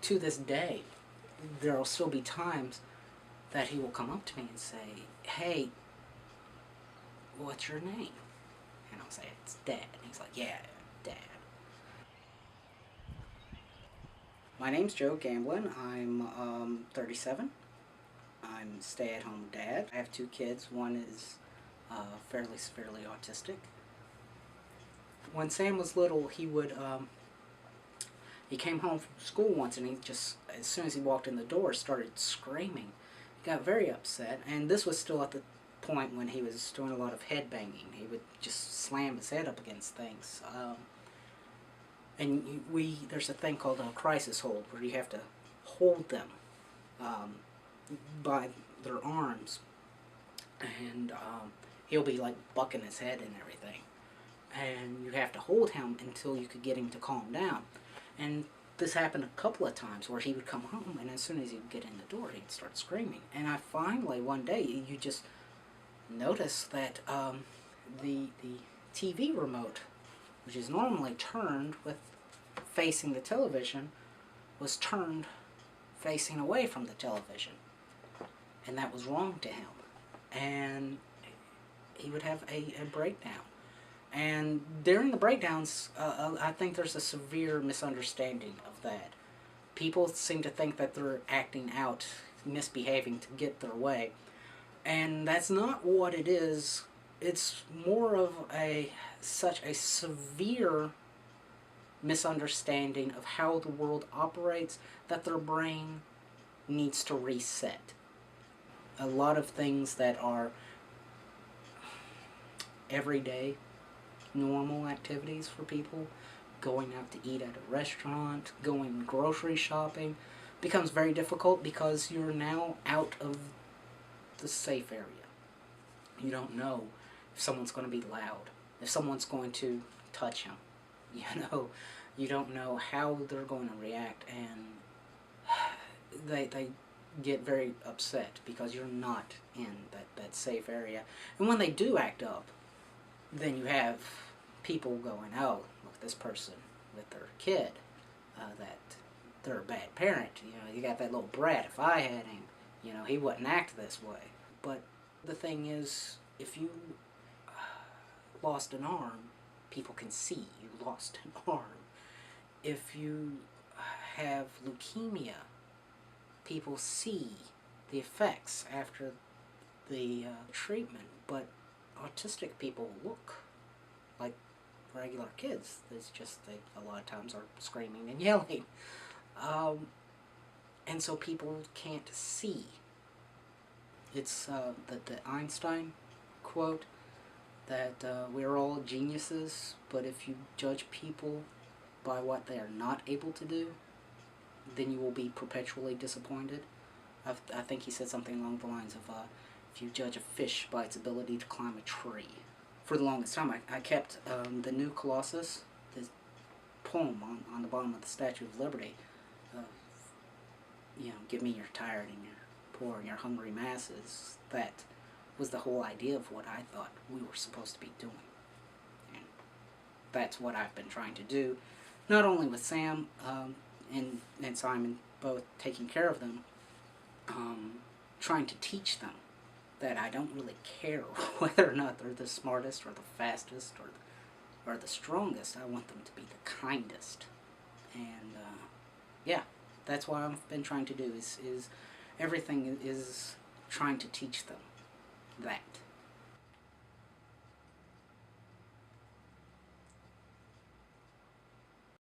to this day, there will still be times that he will come up to me and say, "Hey, what's your name?" And I'll say, "It's Dad." And he's like, "Yeah, Dad." My name's Joe Gamblin. I'm 37. I'm a stay-at-home dad. I have two kids. One is fairly severely autistic. When Sam was little, he came home from school once, and he just, as soon as he walked in the door, started screaming. He got very upset, and this was still at the point when he was doing a lot of head banging. He would just slam his head up against things. There's a thing called a crisis hold, where you have to hold them by their arms, and he'll be like bucking his head and everything, and you have to hold him until you could get him to calm down. And this happened a couple of times where he would come home, and as soon as he'd get in the door, he'd start screaming. And I finally, one day, you just notice that the TV remote, which is normally turned with facing the television, was turned facing away from the television. And that was wrong to him. And he would have a breakdown. And during the breakdowns, I think there's a severe misunderstanding of that. People seem to think that they're acting out, misbehaving to get their way. And that's not what it is. It's more of such a severe misunderstanding of how the world operates that their brain needs to reset. A lot of things that are everyday, normal activities for people, going out to eat at a restaurant, going grocery shopping, becomes very difficult because you're now out of the safe area. You don't know if someone's going to be loud, if someone's going to touch him. You don't know how they're going to react, and they get very upset because you're not in that safe area. And when they do act up, then you have people going, "Oh, look, this person with their kid, that they're a bad parent. You got that little brat. If I had him, he wouldn't act this way." But the thing is, if you lost an arm, people can see you lost an arm. If you have leukemia, people see the effects after the treatment. But autistic people look like regular kids. It's just they a lot of times are screaming and yelling. And so people can't see. It's the Einstein quote that we're all geniuses, but if you judge people by what they are not able to do, then you will be perpetually disappointed. I think he said something along the lines of, if you judge a fish by its ability to climb a tree. For the longest time, I kept the New Colossus, this poem on the bottom of the Statue of Liberty. Give me your tired and your poor and your hungry masses. That was the whole idea of what I thought we were supposed to be doing. And that's what I've been trying to do, not only with Sam and Simon, both taking care of them, trying to teach them that I don't really care whether or not they're the smartest or the fastest or the strongest. I want them to be the kindest. And yeah, that's what I've been trying to do, is everything is trying to teach them that.